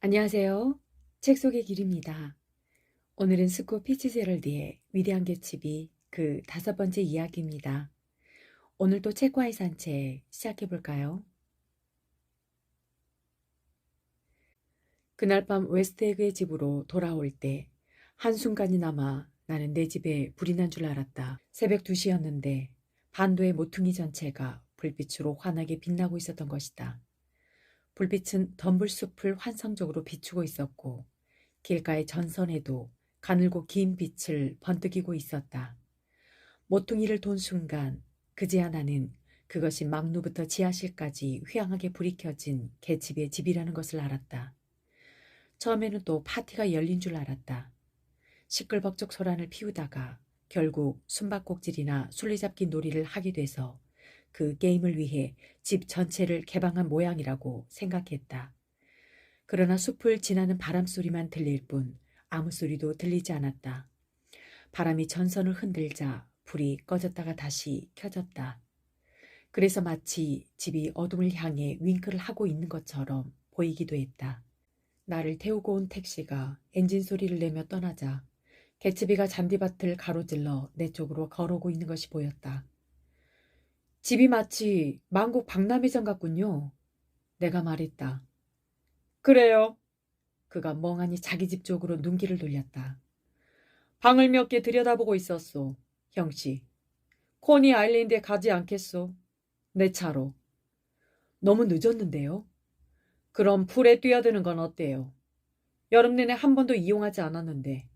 안녕하세요. 책 속의 길입니다. 오늘은 스콧 피츠제럴드의 위대한 개츠비 그 5번째 이야기입니다. 오늘도 책과의 산책 시작해 볼까요? 그날 밤 웨스트에그의 집으로 돌아올 때 한순간이나마 나는 내 집에 불이 난 줄 알았다. 새벽 2시였는데 반도의 모퉁이 전체가 불빛으로 환하게 빛나고 있었던 것이다. 불빛은 덤불숲을 환상적으로 비추고 있었고 길가의 전선에도 가늘고 긴 빛을 번뜩이고 있었다. 모퉁이를 돈 순간 그제야 나는 그것이 막루부터 지하실까지 휘황하게 불이 켜진 개집의 집이라는 것을 알았다. 처음에는 또 파티가 열린 줄 알았다. 시끌벅적 소란을 피우다가 결국 숨바꼭질이나 술래잡기 놀이를 하게 돼서 그 게임을 위해 집 전체를 개방한 모양이라고 생각했다. 그러나 숲을 지나는 바람소리만 들릴 뿐 아무 소리도 들리지 않았다. 바람이 전선을 흔들자 불이 꺼졌다가 다시 켜졌다. 그래서 마치 집이 어둠을 향해 윙크를 하고 있는 것처럼 보이기도 했다. 나를 태우고 온 택시가 엔진 소리를 내며 떠나자 개츠비가 잔디밭을 가로질러 내 쪽으로 걸어오고 있는 것이 보였다. 집이 마치 만국 박람회장 같군요. 내가 말했다. 그래요. 그가 멍하니 자기 집 쪽으로 눈길을 돌렸다. 방을 몇 개 들여다보고 있었소, 형씨. 코니 아일랜드에 가지 않겠소? 내 차로. 너무 늦었는데요? 그럼 풀에 뛰어드는 건 어때요? 여름 내내 한 번도 이용하지 않았는데.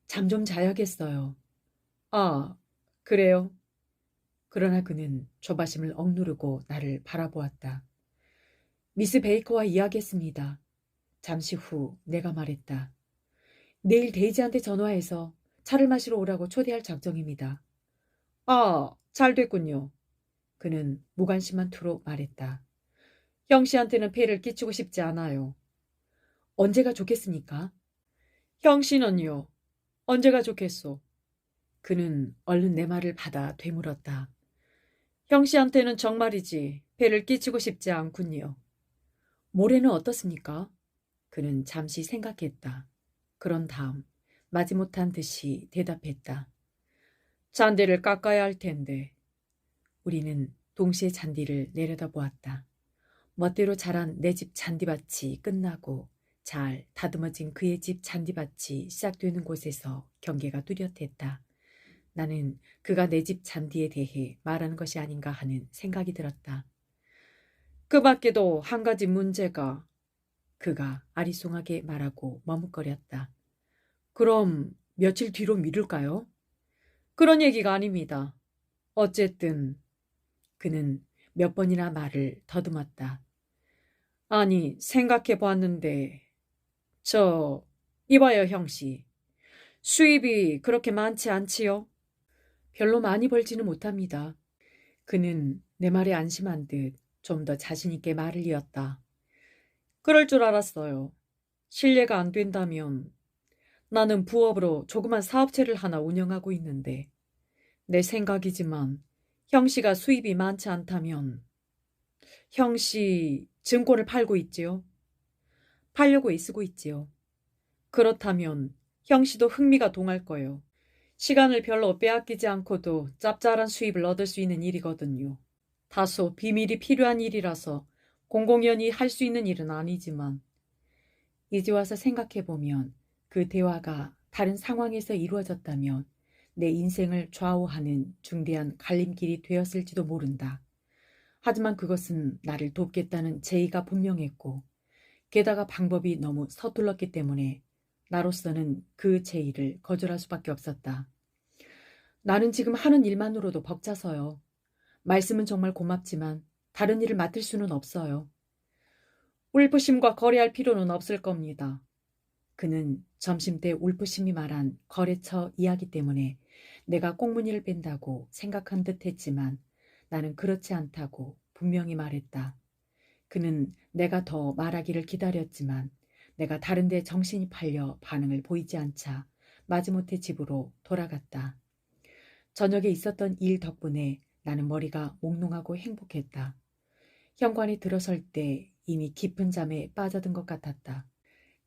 잠 좀 자야겠어요. 아, 그래요? 그러나 그는 조바심을 억누르고 나를 바라보았다. 미스 베이커와 이야기했습니다. 잠시 후 내가 말했다. 내일 데이지한테 전화해서 차를 마시러 오라고 초대할 작정입니다. 아, 잘 됐군요. 그는 무관심한 투로 말했다. 형씨한테는 폐를 끼치고 싶지 않아요. 언제가 좋겠습니까? 형씨는요? 언제가 좋겠소? 그는 얼른 내 말을 받아 되물었다. 형씨한테는 정말이지 폐를 끼치고 싶지 않군요. 모레는 어떻습니까? 그는 잠시 생각했다. 그런 다음 마지못한 듯이 대답했다. 잔디를 깎아야 할 텐데. 우리는 동시에 잔디를 내려다보았다. 멋대로 자란 내 집 잔디밭이 끝나고 잘 다듬어진 그의 집 잔디밭이 시작되는 곳에서 경계가 뚜렷했다. 나는 그가 내 집 잔디에 대해 말하는 것이 아닌가 하는 생각이 들었다. 그 밖에도 한 가지 문제가. 그가 아리송하게 말하고 머뭇거렸다. 그럼 며칠 뒤로 미룰까요? 그런 얘기가 아닙니다. 어쨌든 그는 몇 번이나 말을 더듬었다. 아니, 생각해 보았는데 이봐요, 형씨. 수입이 그렇게 많지 않지요? 별로 많이 벌지는 못합니다. 그는 내 말에 안심한 듯 좀 더 자신 있게 말을 이었다. 그럴 줄 알았어요. 실례가 안 된다면 나는 부업으로 조그만 사업체를 하나 운영하고 있는데 내 생각이지만 형씨가 수입이 많지 않다면 형씨 증권을 팔고 있지요? 팔려고 애쓰고 있지요. 그렇다면 형씨도 흥미가 동할 거요. 시간을 별로 빼앗기지 않고도 짭짤한 수입을 얻을 수 있는 일이거든요. 다소 비밀이 필요한 일이라서 공공연히 할 수 있는 일은 아니지만 이제 와서 생각해보면 그 대화가 다른 상황에서 이루어졌다면 내 인생을 좌우하는 중대한 갈림길이 되었을지도 모른다. 하지만 그것은 나를 돕겠다는 제의가 분명했고 게다가 방법이 너무 서툴렀기 때문에 나로서는 그 제의를 거절할 수밖에 없었다. 나는 지금 하는 일만으로도 벅차서요. 말씀은 정말 고맙지만 다른 일을 맡을 수는 없어요. 울프심과 거래할 필요는 없을 겁니다. 그는 점심때 울프심이 말한 거래처 이야기 때문에 내가 꽁무니를 뺀다고 생각한 듯 했지만 나는 그렇지 않다고 분명히 말했다. 그는 내가 더 말하기를 기다렸지만 내가 다른 데 정신이 팔려 반응을 보이지 않자 마지못해 집으로 돌아갔다. 저녁에 있었던 일 덕분에 나는 머리가 몽롱하고 행복했다. 현관에 들어설 때 이미 깊은 잠에 빠져든 것 같았다.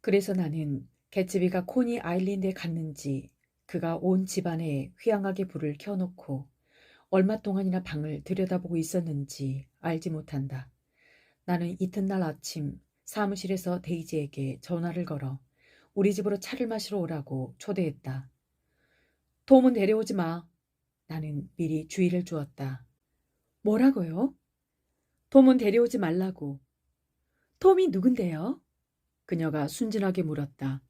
그래서 나는 개츠비가 코니 아일랜드에 갔는지 그가 온 집안에 휘황하게 불을 켜놓고 얼마 동안이나 방을 들여다보고 있었는지 알지 못한다. 나는 이튿날 아침 사무실에서 데이지에게 전화를 걸어 우리 집으로 차를 마시러 오라고 초대했다. 톰은 데려오지 마. 나는 미리 주의를 주었다. 뭐라고요? 톰은 데려오지 말라고. 톰이 누군데요? 그녀가 순진하게 물었다.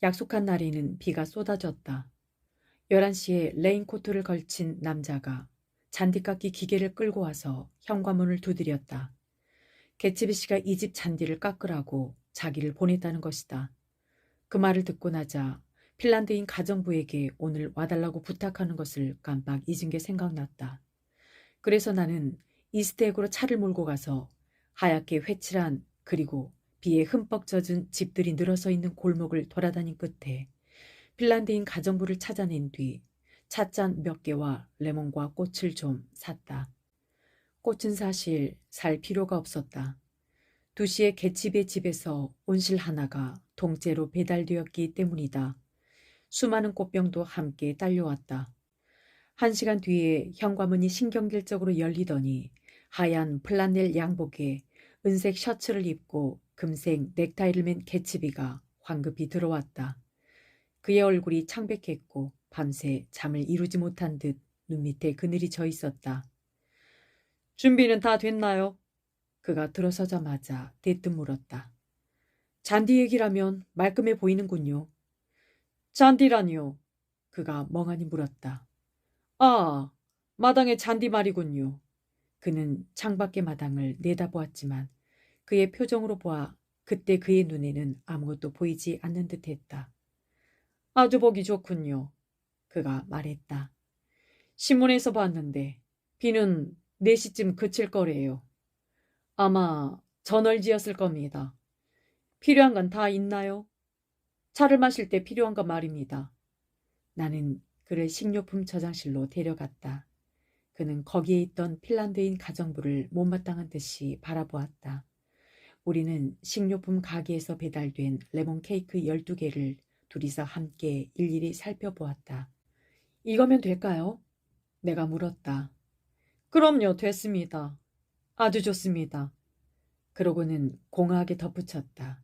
약속한 날에는 비가 쏟아졌다. 11시에 레인코트를 걸친 남자가 잔디 깎기 기계를 끌고 와서 현관문을 두드렸다. 개츠비 씨가 이 집 잔디를 깎으라고 자기를 보냈다는 것이다. 그 말을 듣고 나자 핀란드인 가정부에게 오늘 와달라고 부탁하는 것을 깜빡 잊은 게 생각났다. 그래서 나는 이스트에그로 차를 몰고 가서 하얗게 회칠한 그리고 비에 흠뻑 젖은 집들이 늘어서 있는 골목을 돌아다닌 끝에 핀란드인 가정부를 찾아낸 뒤 찻잔 몇 개와 레몬과 꽃을 좀 샀다. 꽃은 사실 살 필요가 없었다. 2시에 개츠비의 집에서 온실 하나가 통째로 배달되었기 때문이다. 수많은 꽃병도 함께 딸려왔다. 1시간 뒤에 현관문이 신경질적으로 열리더니 하얀 플라넬 양복에 은색 셔츠를 입고 금색 넥타이를 맨 개츠비가 황급히 들어왔다. 그의 얼굴이 창백했고 밤새 잠을 이루지 못한 듯 눈밑에 그늘이 져 있었다. 준비는 다 됐나요? 그가 들어서자마자 대뜸 물었다. 잔디 얘기라면 말끔해 보이는군요. 잔디라니요? 그가 멍하니 물었다. 아, 마당의 잔디 말이군요. 그는 창밖의 마당을 내다보았지만 그의 표정으로 보아 그때 그의 눈에는 아무것도 보이지 않는 듯했다. 아주 보기 좋군요. 그가 말했다. 신문에서 봤는데 비는 4시쯤 그칠 거래요. 아마 전월지였을 겁니다. 필요한 건 다 있나요? 차를 마실 때 필요한 건 말입니다. 나는 그를 식료품 저장실로 데려갔다. 그는 거기에 있던 핀란드인 가정부를 못마땅한 듯이 바라보았다. 우리는 식료품 가게에서 배달된 레몬 케이크 12개를 둘이서 함께 일일이 살펴보았다. 이거면 될까요? 내가 물었다. 그럼요, 됐습니다. 아주 좋습니다. 그러고는 공허하게 덧붙였다.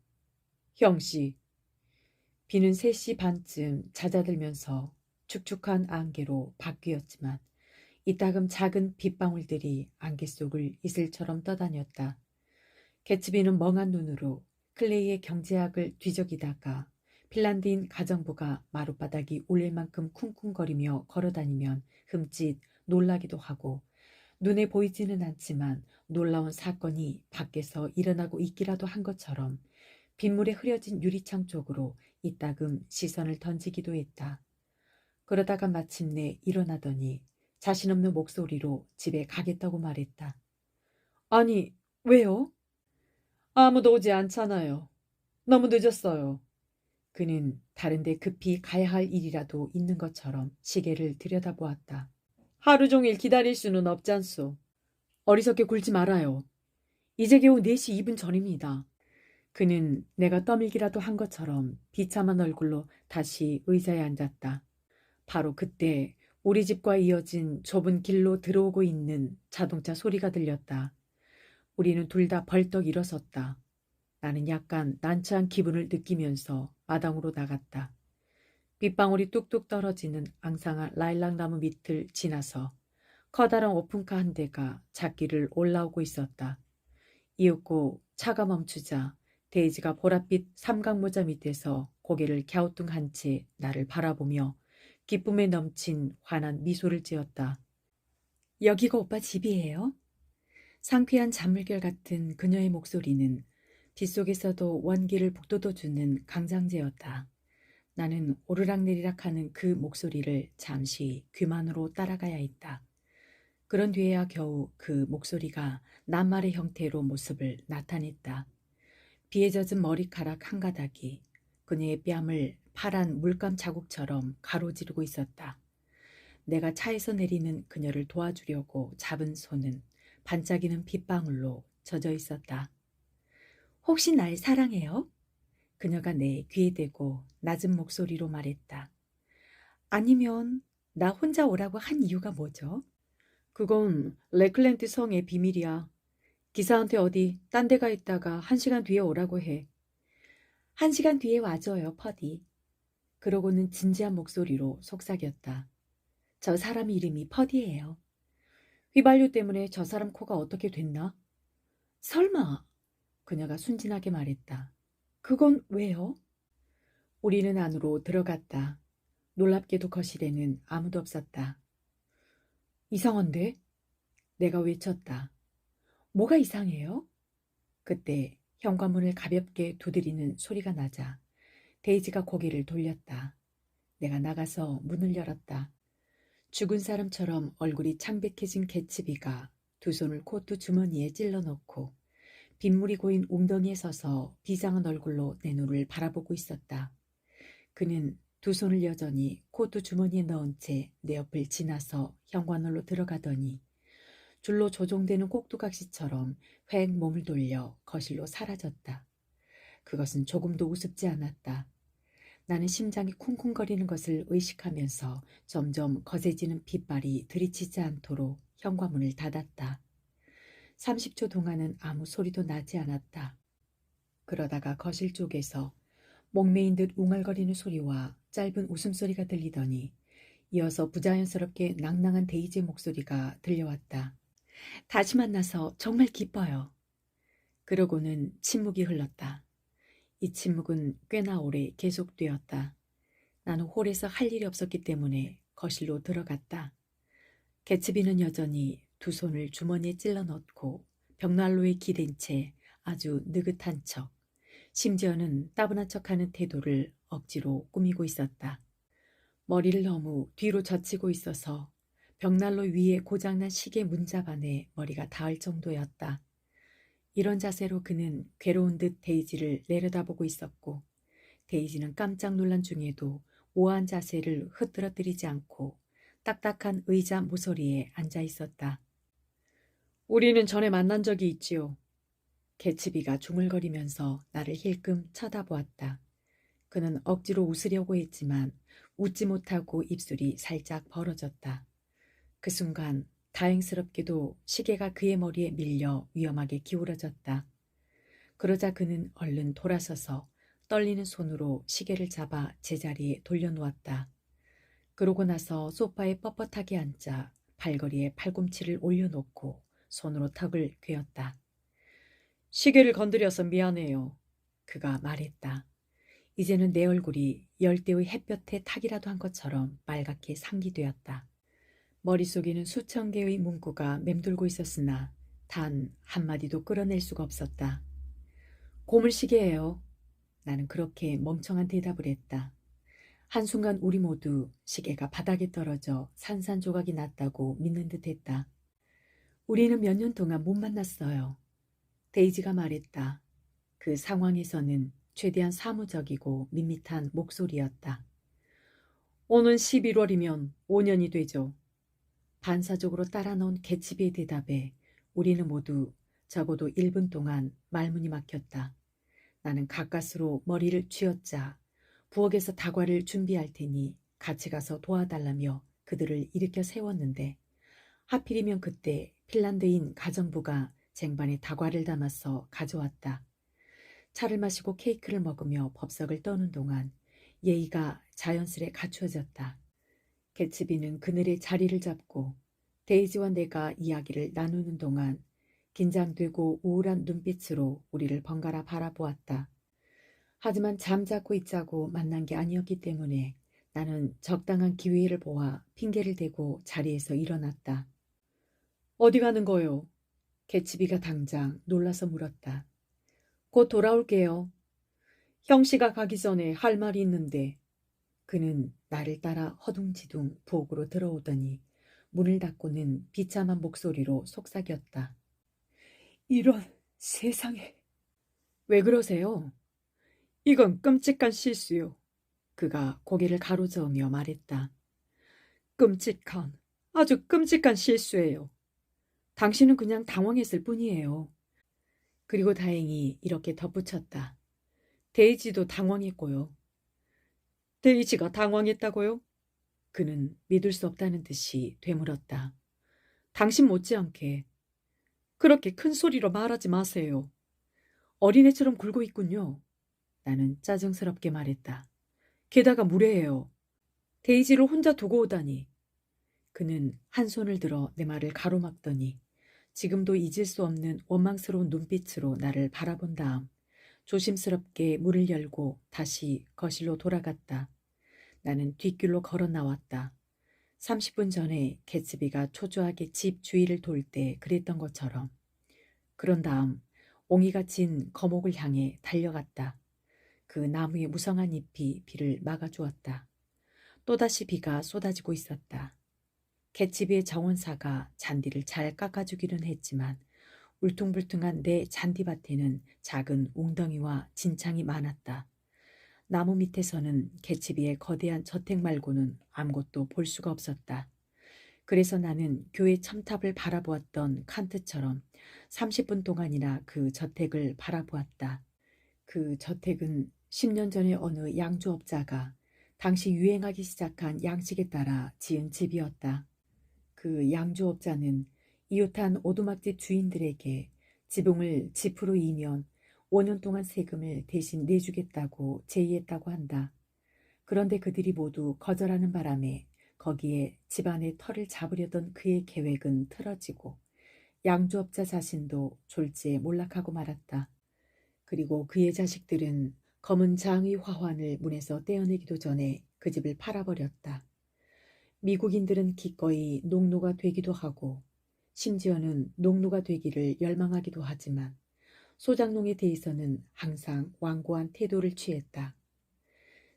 형씨. 비는 3시 반쯤 잦아들면서 축축한 안개로 바뀌었지만 이따금 작은 빗방울들이 안개 속을 이슬처럼 떠다녔다. 개츠비는 멍한 눈으로 클레이의 경제학을 뒤적이다가 핀란드인 가정부가 마룻바닥이 울릴 만큼 쿵쿵거리며 걸어다니면 흠칫 놀라기도 하고 눈에 보이지는 않지만 놀라운 사건이 밖에서 일어나고 있기라도 한 것처럼 빗물에 흐려진 유리창 쪽으로 이따금 시선을 던지기도 했다. 그러다가 마침내 일어나더니 자신 없는 목소리로 집에 가겠다고 말했다. 아니, 왜요? 아무도 오지 않잖아요. 너무 늦었어요. 그는 다른데 급히 가야 할 일이라도 있는 것처럼 시계를 들여다보았다. 하루 종일 기다릴 수는 없지 않소. 어리석게 굴지 말아요. 이제 겨우 4시 2분 전입니다. 그는 내가 떠밀기라도 한 것처럼 비참한 얼굴로 다시 의자에 앉았다. 바로 그때 우리 집과 이어진 좁은 길로 들어오고 있는 자동차 소리가 들렸다. 우리는 둘 다 벌떡 일어섰다. 나는 약간 난처한 기분을 느끼면서 마당으로 나갔다. 빗방울이 뚝뚝 떨어지는 앙상한 라일락나무 밑을 지나서 커다란 오픈카 한 대가 잣길을 올라오고 있었다. 이윽고 차가 멈추자 데이지가 보랏빛 삼각모자 밑에서 고개를 갸우뚱한 채 나를 바라보며 기쁨에 넘친 환한 미소를 지었다. 여기가 오빠 집이에요? 상쾌한 잔물결 같은 그녀의 목소리는 빗속에서도 원기를 북돋워주는 강장제였다. 나는 오르락내리락하는 그 목소리를 잠시 귀만으로 따라가야 했다. 그런 뒤에야 겨우 그 목소리가 낱말의 형태로 모습을 나타냈다. 비에 젖은 머리카락 한 가닥이 그녀의 뺨을 파란 물감 자국처럼 가로지르고 있었다. 내가 차에서 내리는 그녀를 도와주려고 잡은 손은 반짝이는 빗방울로 젖어 있었다. 혹시 날 사랑해요? 그녀가 내 귀에 대고 낮은 목소리로 말했다. 아니면 나 혼자 오라고 한 이유가 뭐죠? 그건 레클랜드 성의 비밀이야. 기사한테 어디 딴 데 가 있다가 1시간 뒤에 오라고 해. 1시간 뒤에 와줘요, 퍼디. 그러고는 진지한 목소리로 속삭였다. 저 사람 이름이 퍼디예요. 휘발유 때문에 저 사람 코가 어떻게 됐나? 설마, 그녀가 순진하게 말했다. 그건 왜요? 우리는 안으로 들어갔다. 놀랍게도 거실에는 아무도 없었다. 이상한데? 내가 외쳤다. 뭐가 이상해요? 그때 현관문을 가볍게 두드리는 소리가 나자 데이지가 고개를 돌렸다. 내가 나가서 문을 열었다. 죽은 사람처럼 얼굴이 창백해진 개츠비가 두 손을 코트 주머니에 찔러 넣고 빗물이 고인 웅덩이에 서서 비장한 얼굴로 내 눈을 바라보고 있었다. 그는 두 손을 여전히 코트 주머니에 넣은 채 내 옆을 지나서 현관으로 들어가더니 줄로 조종되는 꼭두각시처럼 획 몸을 돌려 거실로 사라졌다. 그것은 조금도 우습지 않았다. 나는 심장이 쿵쿵거리는 것을 의식하면서 점점 거세지는 빗발이 들이치지 않도록 현관문을 닫았다. 30초 동안은 아무 소리도 나지 않았다. 그러다가 거실 쪽에서 목매인 듯 웅얼거리는 소리와 짧은 웃음소리가 들리더니 이어서 부자연스럽게 낭낭한 데이지의 목소리가 들려왔다. 다시 만나서 정말 기뻐요. 그러고는 침묵이 흘렀다. 이 침묵은 꽤나 오래 계속되었다. 나는 홀에서 할 일이 없었기 때문에 거실로 들어갔다. 개츠비는 여전히 두 손을 주머니에 찔러 넣고 벽난로에 기댄 채 아주 느긋한 척, 심지어는 따분한 척하는 태도를 억지로 꾸미고 있었다. 머리를 너무 뒤로 젖히고 있어서 벽난로 위에 고장난 시계 문자반에 머리가 닿을 정도였다. 이런 자세로 그는 괴로운 듯 데이지를 내려다보고 있었고 데이지는 깜짝 놀란 중에도 오한 자세를 흐트러뜨리지 않고 딱딱한 의자 모서리에 앉아 있었다. 우리는 전에 만난 적이 있지요. 개츠비가 중얼거리면서 나를 힐끔 쳐다보았다. 그는 억지로 웃으려고 했지만 웃지 못하고 입술이 살짝 벌어졌다. 그 순간 다행스럽게도 시계가 그의 머리에 밀려 위험하게 기울어졌다. 그러자 그는 얼른 돌아서서 떨리는 손으로 시계를 잡아 제자리에 돌려놓았다. 그러고 나서 소파에 뻣뻣하게 앉아 발걸이에 팔꿈치를 올려놓고 손으로 턱을 괴었다. 시계를 건드려서 미안해요. 그가 말했다. 이제는 내 얼굴이 열대의 햇볕에 탁이라도 한 것처럼 빨갛게 상기되었다. 머릿속에는 수천 개의 문구가 맴돌고 있었으나 단 한마디도 끌어낼 수가 없었다. 고물시계예요. 나는 그렇게 멍청한 대답을 했다. 한순간 우리 모두 시계가 바닥에 떨어져 산산조각이 났다고 믿는 듯했다. 우리는 몇 년 동안 못 만났어요. 데이지가 말했다. 그 상황에서는 최대한 사무적이고 밋밋한 목소리였다. 오는 11월이면 5년이 되죠. 반사적으로 따라 넣은 개츠비의 대답에 우리는 모두 적어도 1분 동안 말문이 막혔다. 나는 가까스로 머리를 쥐었자 부엌에서 다과를 준비할 테니 같이 가서 도와달라며 그들을 일으켜 세웠는데 하필이면 그때 핀란드인 가정부가 쟁반에 다과를 담아서 가져왔다. 차를 마시고 케이크를 먹으며 법석을 떠는 동안 예의가 자연스레 갖추어졌다. 개츠비는 그늘에 자리를 잡고 데이지와 내가 이야기를 나누는 동안 긴장되고 우울한 눈빛으로 우리를 번갈아 바라보았다. 하지만 잠자고 있자고 만난 게 아니었기 때문에 나는 적당한 기회를 보아 핑계를 대고 자리에서 일어났다. 어디 가는 거요? 개츠비가 당장 놀라서 물었다. 곧 돌아올게요. 형씨가 가기 전에 할 말이 있는데. 그는 나를 따라 허둥지둥 부엌으로 들어오더니 문을 닫고는 비참한 목소리로 속삭였다. 이런 세상에. 왜 그러세요? 이건 끔찍한 실수요. 그가 고개를 가로저으며 말했다. 끔찍한, 아주 끔찍한 실수예요. 당신은 그냥 당황했을 뿐이에요. 그리고 다행히 이렇게 덧붙였다. 데이지도 당황했고요. 데이지가 당황했다고요? 그는 믿을 수 없다는 듯이 되물었다. 당신 못지않게 그렇게 큰 소리로 말하지 마세요. 어린애처럼 굴고 있군요. 나는 짜증스럽게 말했다. 게다가 무례해요. 데이지를 혼자 두고 오다니. 그는 한 손을 들어 내 말을 가로막더니 지금도 잊을 수 없는 원망스러운 눈빛으로 나를 바라본 다음 조심스럽게 문을 열고 다시 거실로 돌아갔다. 나는 뒷길로 걸어 나왔다. 30분 전에 개츠비가 초조하게 집 주위를 돌 때 그랬던 것처럼. 그런 다음 옹이가 진 거목을 향해 달려갔다. 그 나무의 무성한 잎이 비를 막아주었다. 또다시 비가 쏟아지고 있었다. 개츠비의 정원사가 잔디를 잘 깎아주기는 했지만 울퉁불퉁한 내 잔디밭에는 작은 웅덩이와 진창이 많았다. 나무 밑에서는 개츠비의 거대한 저택 말고는 아무것도 볼 수가 없었다. 그래서 나는 교회 첨탑을 바라보았던 칸트처럼 30분 동안이나 그 저택을 바라보았다. 그 저택은 10년 전에 어느 양주업자가 당시 유행하기 시작한 양식에 따라 지은 집이었다. 그 양주업자는 이웃한 오두막집 주인들에게 지붕을 지프로 이면 5년 동안 세금을 대신 내주겠다고 제의했다고 한다. 그런데 그들이 모두 거절하는 바람에 거기에 집안의 털을 잡으려던 그의 계획은 틀어지고 양주업자 자신도 졸지에 몰락하고 말았다. 그리고 그의 자식들은 검은 장의 화환을 문에서 떼어내기도 전에 그 집을 팔아버렸다. 미국인들은 기꺼이 농노가 되기도 하고 심지어는 농노가 되기를 열망하기도 하지만 소장농에 대해서는 항상 완고한 태도를 취했다.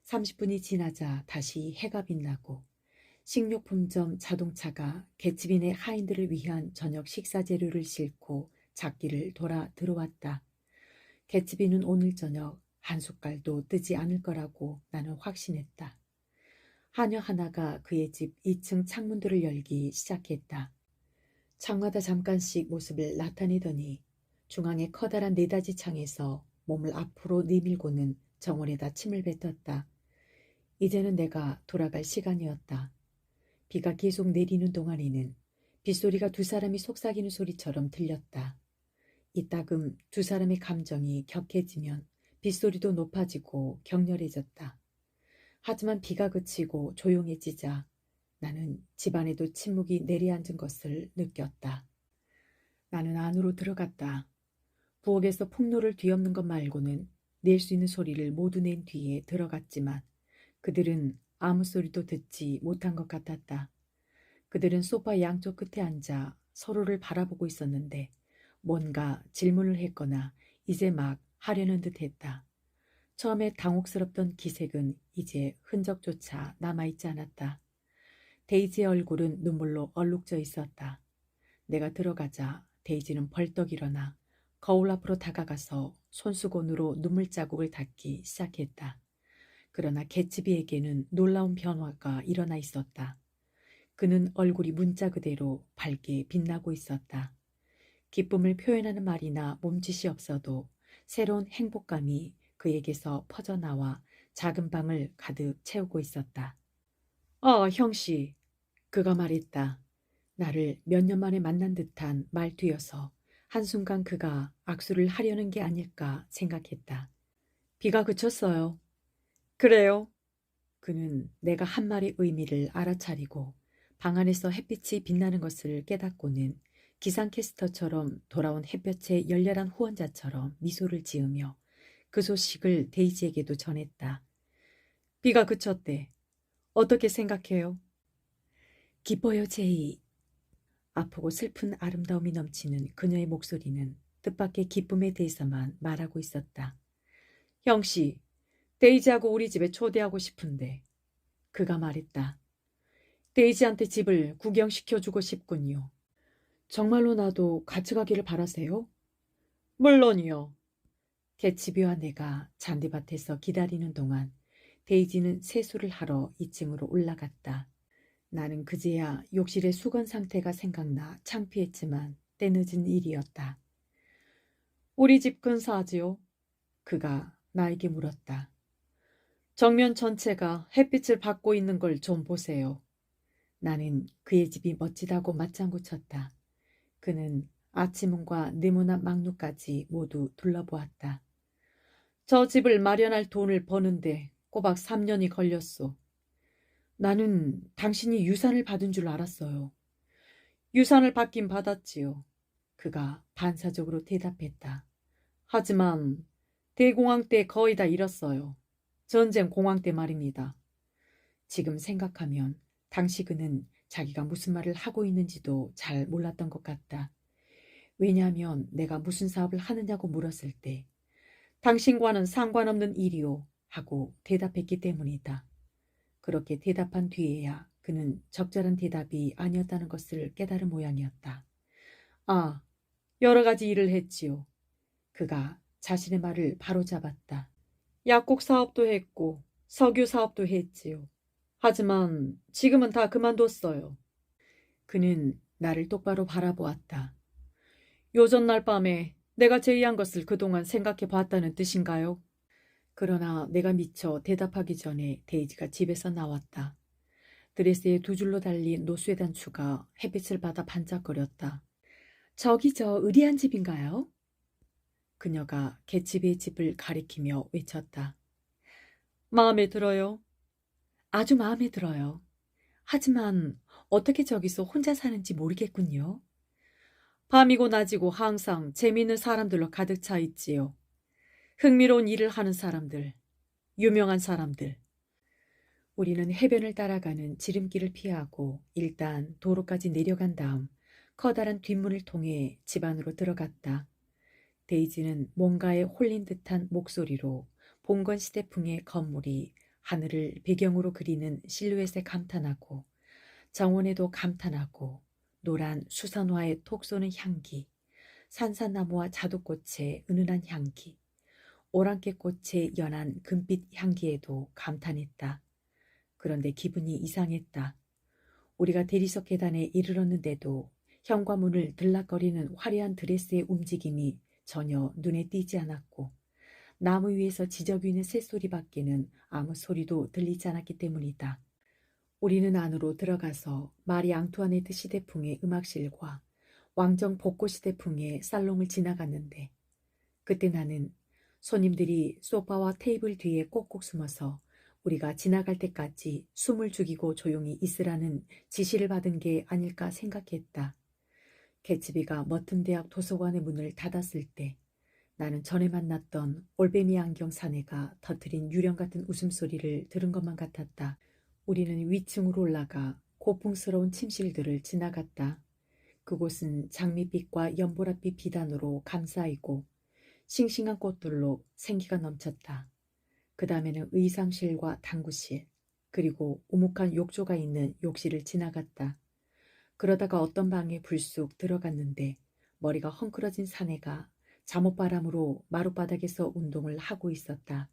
30분이 지나자 다시 해가 빛나고 식료품점 자동차가 개츠빈의 하인들을 위한 저녁 식사 재료를 싣고 작길을 돌아 들어왔다. 개츠빈은 오늘 저녁 한 숟갈도 뜨지 않을 거라고 나는 확신했다. 하녀 하나가 그의 집 2층 창문들을 열기 시작했다. 창마다 잠깐씩 모습을 나타내더니 중앙의 커다란 네다지 창에서 몸을 앞으로 내밀고는 정원에다 침을 뱉었다. 이제는 내가 돌아갈 시간이었다. 비가 계속 내리는 동안에는 빗소리가 두 사람이 속삭이는 소리처럼 들렸다. 이따금 두 사람의 감정이 격해지면 빗소리도 높아지고 격렬해졌다. 하지만 비가 그치고 조용해지자 나는 집안에도 침묵이 내려앉은 것을 느꼈다. 나는 안으로 들어갔다. 부엌에서 폭로를 뒤엎는 것 말고는 낼 수 있는 소리를 모두 낸 뒤에 들어갔지만 그들은 아무 소리도 듣지 못한 것 같았다. 그들은 소파 양쪽 끝에 앉아 서로를 바라보고 있었는데 뭔가 질문을 했거나 이제 막 하려는 듯 했다. 처음에 당혹스럽던 기색은 이제 흔적조차 남아있지 않았다. 데이지의 얼굴은 눈물로 얼룩져 있었다. 내가 들어가자 데이지는 벌떡 일어나 거울 앞으로 다가가서 손수건으로 눈물 자국을 닦기 시작했다. 그러나 개츠비에게는 놀라운 변화가 일어나 있었다. 그는 얼굴이 문자 그대로 밝게 빛나고 있었다. 기쁨을 표현하는 말이나 몸짓이 없어도 새로운 행복감이 그에게서 퍼져나와 작은 방을 가득 채우고 있었다. 형씨, 그가 말했다. 나를 몇 년 만에 만난 듯한 말투여서 한순간 그가 악수를 하려는 게 아닐까 생각했다. 비가 그쳤어요. 그래요? 그는 내가 한 말의 의미를 알아차리고 방 안에서 햇빛이 빛나는 것을 깨닫고는 기상캐스터처럼 돌아온 햇볕의 열렬한 후원자처럼 미소를 지으며 그 소식을 데이지에게도 전했다. 비가 그쳤대. 어떻게 생각해요? 기뻐요, 제이. 아프고 슬픈 아름다움이 넘치는 그녀의 목소리는 뜻밖의 기쁨에 대해서만 말하고 있었다. 형씨, 데이지하고 우리 집에 초대하고 싶은데. 그가 말했다. 데이지한테 집을 구경시켜주고 싶군요. 정말로 나도 같이 가기를 바라세요? 물론이요. 개츠비와 내가 잔디밭에서 기다리는 동안 데이지는 세수를 하러 2층으로 올라갔다. 나는 그제야 욕실의 수건 상태가 생각나 창피했지만 때늦은 일이었다. 우리 집 근사하지요? 그가 나에게 물었다. 정면 전체가 햇빛을 받고 있는 걸 좀 보세요. 나는 그의 집이 멋지다고 맞장구 쳤다. 그는 아치문과 네모난 막루까지 모두 둘러보았다. 저 집을 마련할 돈을 버는데 꼬박 3년이 걸렸소. 나는 당신이 유산을 받은 줄 알았어요. 유산을 받긴 받았지요. 그가 반사적으로 대답했다. 하지만 대공황 때 거의 다 잃었어요. 전쟁 공황 때 말입니다. 지금 생각하면 당시 그는 자기가 무슨 말을 하고 있는지도 잘 몰랐던 것 같다. 왜냐하면 내가 무슨 사업을 하느냐고 물었을 때 당신과는 상관없는 일이요 하고 대답했기 때문이다. 그렇게 대답한 뒤에야 그는 적절한 대답이 아니었다는 것을 깨달은 모양이었다. 아, 여러 가지 일을 했지요. 그가 자신의 말을 바로잡았다. 약국 사업도 했고 석유 사업도 했지요. 하지만 지금은 다 그만뒀어요. 그는 나를 똑바로 바라보았다. 요전날 밤에 내가 제의한 것을 그동안 생각해 봤다는 뜻인가요? 그러나 내가 미처 대답하기 전에 데이지가 집에서 나왔다. 드레스에 두 줄로 달린 노쇠 단추가 햇빛을 받아 반짝거렸다. 저기 저 의리한 집인가요? 그녀가 개집의 집을 가리키며 외쳤다. 마음에 들어요? 아주 마음에 들어요. 하지만 어떻게 저기서 혼자 사는지 모르겠군요. 밤이고 낮이고 항상 재미있는 사람들로 가득 차 있지요. 흥미로운 일을 하는 사람들, 유명한 사람들. 우리는 해변을 따라가는 지름길을 피하고 일단 도로까지 내려간 다음 커다란 뒷문을 통해 집 안으로 들어갔다. 데이지는 뭔가에 홀린 듯한 목소리로 봉건 시대풍의 건물이 하늘을 배경으로 그리는 실루엣에 감탄하고 정원에도 감탄하고 노란 수선화에 톡 쏘는 향기, 산산나무와 자두꽃의 은은한 향기, 오랑캐꽃의 연한 금빛 향기에도 감탄했다. 그런데 기분이 이상했다. 우리가 대리석 계단에 이르렀는데도 현관문을 들락거리는 화려한 드레스의 움직임이 전혀 눈에 띄지 않았고 나무 위에서 지저귀는 새소리밖에는 아무 소리도 들리지 않았기 때문이다. 우리는 안으로 들어가서 마리 앙투아네트 시대풍의 음악실과 왕정 복고 시대풍의 살롱을 지나갔는데 그때 나는 손님들이 소파와 테이블 뒤에 꼭꼭 숨어서 우리가 지나갈 때까지 숨을 죽이고 조용히 있으라는 지시를 받은 게 아닐까 생각했다. 개츠비가 머튼 대학 도서관의 문을 닫았을 때 나는 전에 만났던 올빼미 안경 사내가 터뜨린 유령 같은 웃음소리를 들은 것만 같았다. 우리는 위층으로 올라가 고풍스러운 침실들을 지나갔다. 그곳은 장밋빛과 연보랏빛 비단으로 감싸이고 싱싱한 꽃들로 생기가 넘쳤다. 그 다음에는 의상실과 당구실, 그리고 오목한 욕조가 있는 욕실을 지나갔다. 그러다가 어떤 방에 불쑥 들어갔는데 머리가 헝클어진 사내가 잠옷바람으로 마룻바닥에서 운동을 하고 있었다.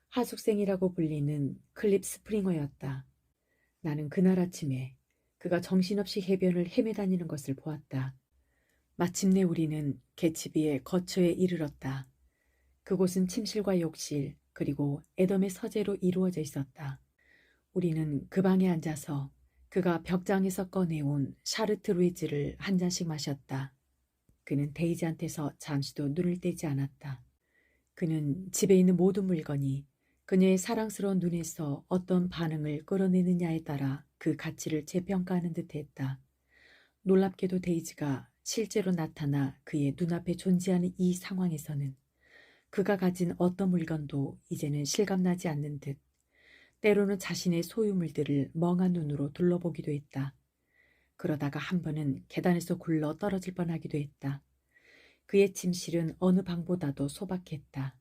하숙생이라고 불리는 클립 스프링어였다. 나는 그날 아침에 그가 정신없이 해변을 헤매다니는 것을 보았다. 마침내 우리는 개츠비의 거처에 이르렀다. 그곳은 침실과 욕실 그리고 애덤의 서재로 이루어져 있었다. 우리는 그 방에 앉아서 그가 벽장에서 꺼내온 샤르트루이즈를 한 잔씩 마셨다. 그는 데이지한테서 잠시도 눈을 떼지 않았다. 그는 집에 있는 모든 물건이 그녀의 사랑스러운 눈에서 어떤 반응을 끌어내느냐에 따라 그 가치를 재평가하는 듯했다. 놀랍게도 데이지가 실제로 나타나 그의 눈앞에 존재하는 이 상황에서는 그가 가진 어떤 물건도 이제는 실감나지 않는 듯 때로는 자신의 소유물들을 멍한 눈으로 둘러보기도 했다. 그러다가 한 번은 계단에서 굴러 떨어질 뻔하기도 했다. 그의 침실은 어느 방보다도 소박했다.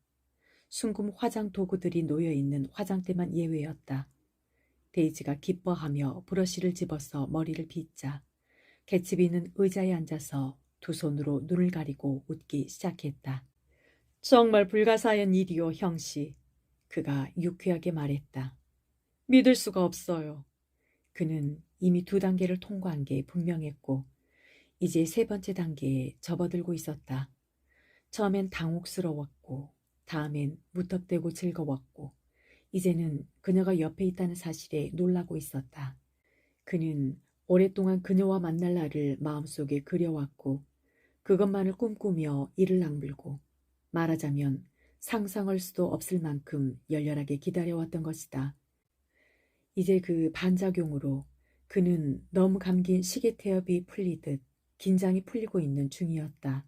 순금 화장 도구들이 놓여있는 화장대만 예외였다. 데이지가 기뻐하며 브러쉬를 집어서 머리를 빗자 개츠비는 의자에 앉아서 두 손으로 눈을 가리고 웃기 시작했다. 정말 불가사의한 일이오, 형씨. 그가 유쾌하게 말했다. 믿을 수가 없어요. 그는 이미 2단계를 통과한 게 분명했고 이제 3번째 단계에 접어들고 있었다. 처음엔 당혹스러웠고 다음엔 무턱대고 즐거웠고 이제는 그녀가 옆에 있다는 사실에 놀라고 있었다. 그는 오랫동안 그녀와 만날 날을 마음속에 그려왔고 그것만을 꿈꾸며 이를 악물고 말하자면 상상할 수도 없을 만큼 열렬하게 기다려왔던 것이다. 이제 그 반작용으로 그는 너무 감긴 시계 태엽이 풀리듯 긴장이 풀리고 있는 중이었다.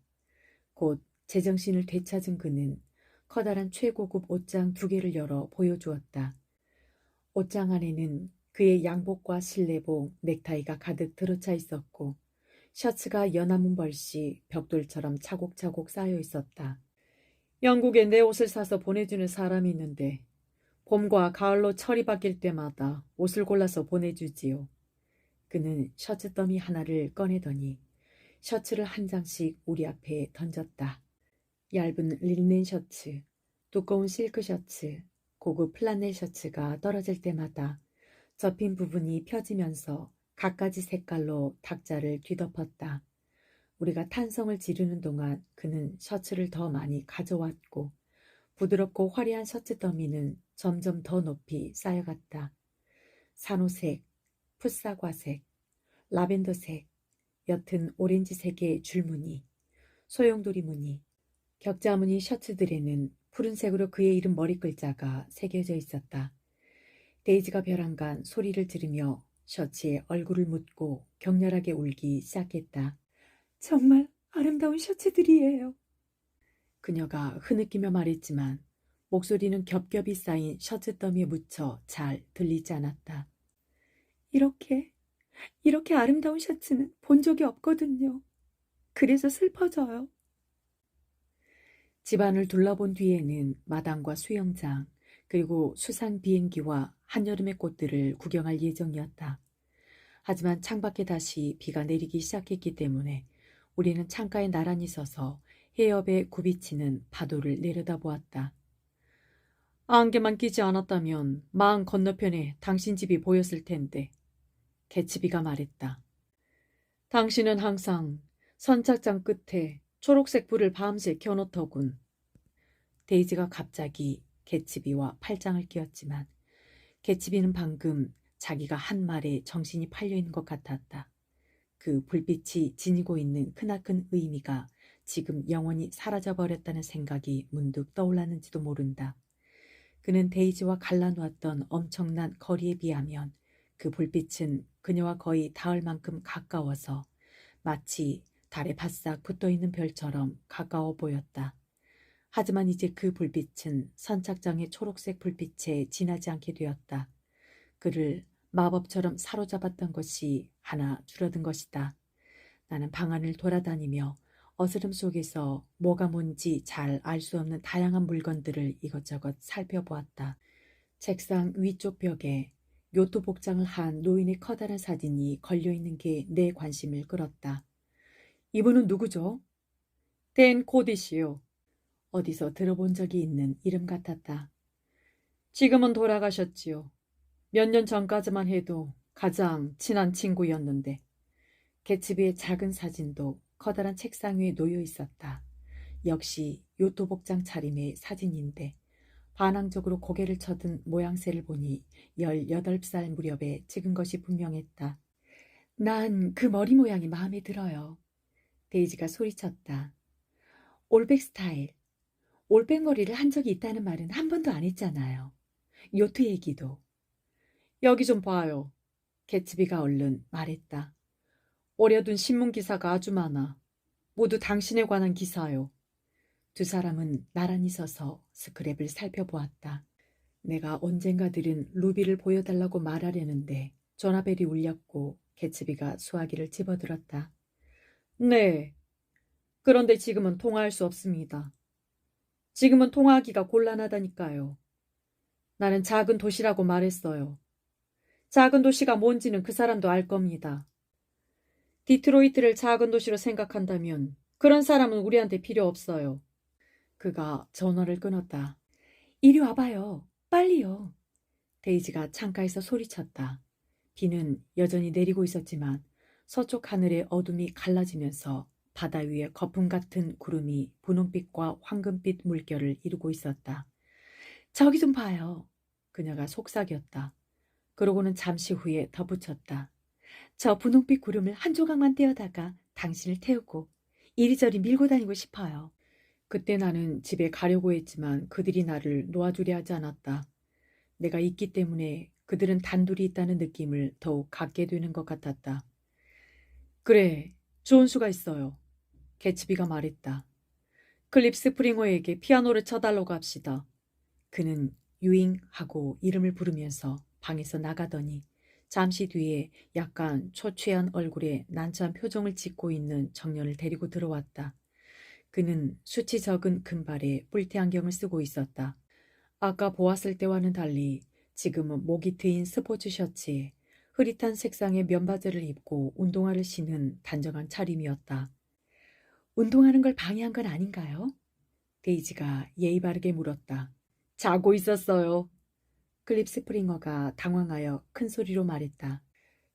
곧 제정신을 되찾은 그는 커다란 최고급 옷장 2개를 열어 보여주었다. 옷장 안에는 그의 양복과 실내복, 넥타이가 가득 들어차 있었고 셔츠가 연한 벌씨 벽돌처럼 차곡차곡 쌓여 있었다. 영국에 내 옷을 사서 보내주는 사람이 있는데 봄과 가을로 철이 바뀔 때마다 옷을 골라서 보내주지요. 그는 셔츠 더미 하나를 꺼내더니 셔츠를 한 장씩 우리 앞에 던졌다. 얇은 릴넨 셔츠, 두꺼운 실크 셔츠, 고급 플라넬 셔츠가 떨어질 때마다 접힌 부분이 펴지면서 갖가지 색깔로 탁자를 뒤덮었다. 우리가 탄성을 지르는 동안 그는 셔츠를 더 많이 가져왔고 부드럽고 화려한 셔츠 더미는 점점 더 높이 쌓여갔다. 산호색, 풋사과색, 라벤더색, 옅은 오렌지색의 줄무늬, 소용돌이 무늬, 격자무늬 셔츠들에는 푸른색으로 그의 이름 머리글자가 새겨져 있었다. 데이지가 벼랑간 소리를 지르며 셔츠에 얼굴을 묻고 격렬하게 울기 시작했다. 정말 아름다운 셔츠들이에요. 그녀가 흐느끼며 말했지만 목소리는 겹겹이 쌓인 셔츠 더미에 묻혀 잘 들리지 않았다. 이렇게 아름다운 셔츠는 본 적이 없거든요. 그래서 슬퍼져요. 집안을 둘러본 뒤에는 마당과 수영장, 그리고 수상 비행기와 한여름의 꽃들을 구경할 예정이었다. 하지만 창밖에 다시 비가 내리기 시작했기 때문에 우리는 창가에 나란히 서서 해협에 굽이치는 파도를 내려다보았다. 안개만 끼지 않았다면 마을 건너편에 당신 집이 보였을 텐데, 개츠비가 말했다. 당신은 항상 선착장 끝에 초록색 불을 밤새 켜놓더군. 데이지가 갑자기 개츠비와 팔짱을 끼웠지만 개츠비는 방금 자기가 한 말에 정신이 팔려있는 것 같았다. 그 불빛이 지니고 있는 크나큰 의미가 지금 영원히 사라져버렸다는 생각이 문득 떠올랐는지도 모른다. 그는 데이지와 갈라놓았던 엄청난 거리에 비하면 그 불빛은 그녀와 거의 닿을 만큼 가까워서 마치 달에 바싹 붙어있는 별처럼 가까워 보였다. 하지만 이제 그 불빛은 선착장의 초록색 불빛에 지나지 않게 되었다. 그를 마법처럼 사로잡았던 것이 하나 줄어든 것이다. 나는 방 안을 돌아다니며 어스름 속에서 뭐가 뭔지 잘 알 수 없는 다양한 물건들을 이것저것 살펴보았다. 책상 위쪽 벽에 요트 복장을 한 노인의 커다란 사진이 걸려있는 게 내 관심을 끌었다. 이분은 누구죠? 댄 코디시요. 어디서 들어본 적이 있는 이름 같았다. 지금은 돌아가셨지요. 몇 년 전까지만 해도 가장 친한 친구였는데. 개츠비의 작은 사진도 커다란 책상 위에 놓여 있었다. 역시 요트 복장 차림의 사진인데 반항적으로 고개를 쳐든 모양새를 보니 18살 무렵에 찍은 것이 분명했다. 난 그 머리 모양이 마음에 들어요. 데이지가 소리쳤다. 올백 스타일. 올백 머리를 한 적이 있다는 말은 한 번도 안 했잖아요. 요트 얘기도. 여기 좀 봐요. 개츠비가 얼른 말했다. 오려둔 신문기사가 아주 많아. 모두 당신에 관한 기사요. 두 사람은 나란히 서서 스크랩을 살펴보았다. 내가 언젠가 들은 루비를 보여달라고 말하려는데 전화벨이 울렸고 개츠비가 수화기를 집어들었다. 네. 그런데 지금은 통화할 수 없습니다. 지금은 통화하기가 곤란하다니까요. 나는 작은 도시라고 말했어요. 작은 도시가 뭔지는 그 사람도 알 겁니다. 디트로이트를 작은 도시로 생각한다면 그런 사람은 우리한테 필요 없어요. 그가 전화를 끊었다. 이리 와봐요. 빨리요. 데이지가 창가에서 소리쳤다. 비는 여전히 내리고 있었지만 서쪽 하늘의 어둠이 갈라지면서 바다 위에 거품 같은 구름이 분홍빛과 황금빛 물결을 이루고 있었다. 저기 좀 봐요. 그녀가 속삭였다. 그러고는 잠시 후에 덧붙였다. 저 분홍빛 구름을 한 조각만 떼어다가 당신을 태우고 이리저리 밀고 다니고 싶어요. 그때 나는 집에 가려고 했지만 그들이 나를 놓아주려 하지 않았다. 내가 있기 때문에 그들은 단둘이 있다는 느낌을 더욱 갖게 되는 것 같았다. 그래, 좋은 수가 있어요. 개츠비가 말했다. 클립 스프링어에게 피아노를 쳐달라고 합시다. 그는 유잉 하고 이름을 부르면서 방에서 나가더니 잠시 뒤에 약간 초췌한 얼굴에 난처한 표정을 짓고 있는 청년을 데리고 들어왔다. 그는 수치 적은 금발에 뿔테 안경을 쓰고 있었다. 아까 보았을 때와는 달리 지금은 목이 트인 스포츠 셔츠에 흐릿한 색상의 면바지를 입고 운동화를 신은 단정한 차림이었다. 운동하는 걸 방해한 건 아닌가요? 데이지가 예의 바르게 물었다. 자고 있었어요. 클립 스프링어가 당황하여 큰 소리로 말했다.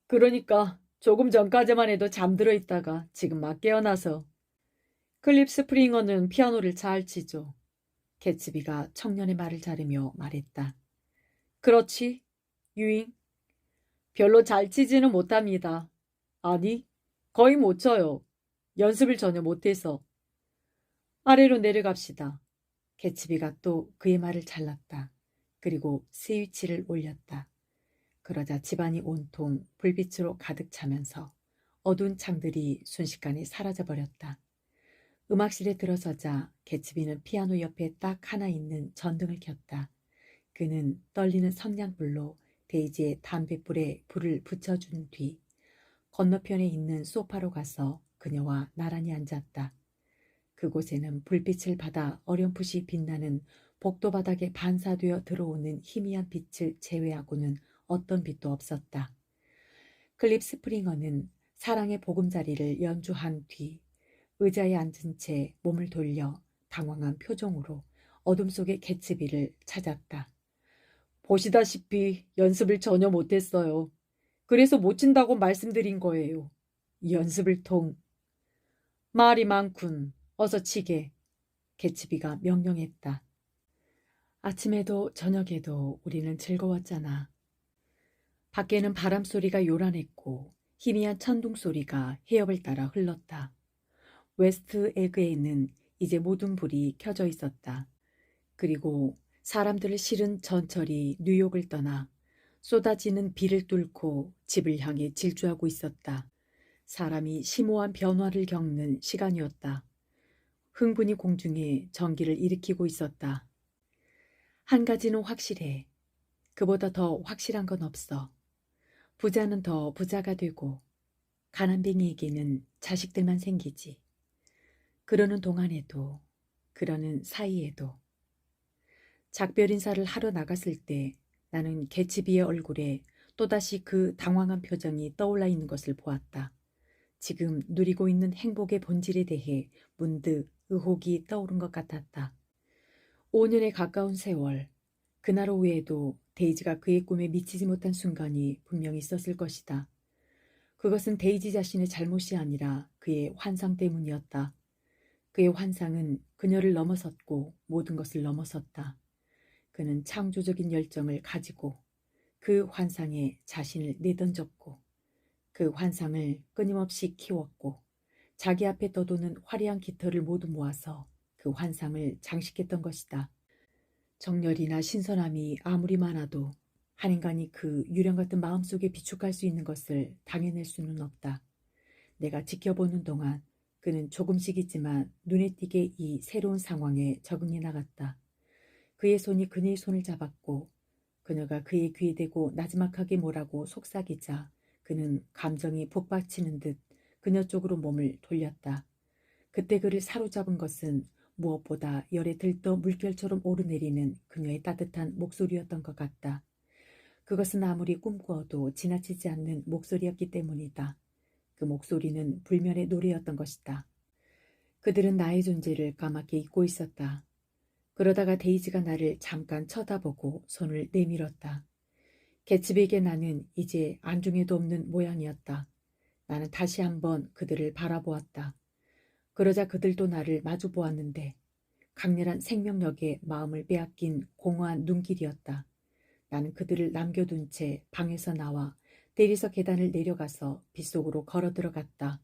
그러니까 조금 전까지만 해도 잠들어 있다가 지금 막 깨어나서. 클립 스프링어는 피아노를 잘 치죠. 개츠비가 청년의 말을 자르며 말했다. 그렇지, 유잉. 별로 잘 치지는 못합니다. 아니, 거의 못 쳐요. 연습을 전혀 못해서. 아래로 내려갑시다. 개츠비가 또 그의 말을 잘랐다. 그리고 스위치를 올렸다. 그러자 집안이 온통 불빛으로 가득 차면서 어두운 창들이 순식간에 사라져버렸다. 음악실에 들어서자 개츠비는 피아노 옆에 딱 하나 있는 전등을 켰다. 그는 떨리는 성냥불로 데이지의 담뱃불에 불을 붙여준 뒤 건너편에 있는 소파로 가서 그녀와 나란히 앉았다. 그곳에는 불빛을 받아 어렴풋이 빛나는 복도 바닥에 반사되어 들어오는 희미한 빛을 제외하고는 어떤 빛도 없었다. 클립 스프링어는 사랑의 보금자리를 연주한 뒤 의자에 앉은 채 몸을 돌려 당황한 표정으로 어둠 속의 개츠비를 찾았다. 보시다시피 연습을 전혀 못했어요. 그래서 못 친다고 말씀드린 거예요. 연습을 말이 많군. 어서 치게. 개츠비가 명령했다. 아침에도 저녁에도 우리는 즐거웠잖아. 밖에는 바람 소리가 요란했고 희미한 천둥 소리가 해협을 따라 흘렀다. 웨스트 에그에는 이제 모든 불이 켜져 있었다. 그리고 사람들을 실은 전철이 뉴욕을 떠나 쏟아지는 비를 뚫고 집을 향해 질주하고 있었다. 사람이 심오한 변화를 겪는 시간이었다. 흥분이 공중에 전기를 일으키고 있었다. 한 가지는 확실해. 그보다 더 확실한 건 없어. 부자는 더 부자가 되고 가난뱅이에게는 자식들만 생기지. 그러는 동안에도, 그러는 사이에도. 작별 인사를 하러 나갔을 때 나는 개츠비의 얼굴에 또다시 그 당황한 표정이 떠올라 있는 것을 보았다. 지금 누리고 있는 행복의 본질에 대해 문득 의혹이 떠오른 것 같았다. 5년에 가까운 세월, 그날 오후에도 데이지가 그의 꿈에 미치지 못한 순간이 분명히 있었을 것이다. 그것은 데이지 자신의 잘못이 아니라 그의 환상 때문이었다. 그의 환상은 그녀를 넘어섰고 모든 것을 넘어섰다. 그는 창조적인 열정을 가지고 그 환상에 자신을 내던졌고 그 환상을 끊임없이 키웠고 자기 앞에 떠도는 화려한 깃털을 모두 모아서 그 환상을 장식했던 것이다. 정열이나 신선함이 아무리 많아도 한 인간이 그 유령 같은 마음속에 비축할 수 있는 것을 당해낼 수는 없다. 내가 지켜보는 동안 그는 조금씩이지만 눈에 띄게 이 새로운 상황에 적응해 나갔다. 그의 손이 그녀의 손을 잡았고 그녀가 그의 귀에 대고 나지막하게 뭐라고 속삭이자 그는 감정이 북받치는 듯 그녀 쪽으로 몸을 돌렸다. 그때 그를 사로잡은 것은 무엇보다 열에 들떠 물결처럼 오르내리는 그녀의 따뜻한 목소리였던 것 같다. 그것은 아무리 꿈꾸어도 지나치지 않는 목소리였기 때문이다. 그 목소리는 불면의 노래였던 것이다. 그들은 나의 존재를 까맣게 잊고 있었다. 그러다가 데이지가 나를 잠깐 쳐다보고 손을 내밀었다. 개츠비에게 나는 이제 안중에도 없는 모양이었다. 나는 다시 한번 그들을 바라보았다. 그러자 그들도 나를 마주 보았는데 강렬한 생명력에 마음을 빼앗긴 공허한 눈길이었다. 나는 그들을 남겨둔 채 방에서 나와 대리석 계단을 내려가서 빗속으로 걸어 들어갔다.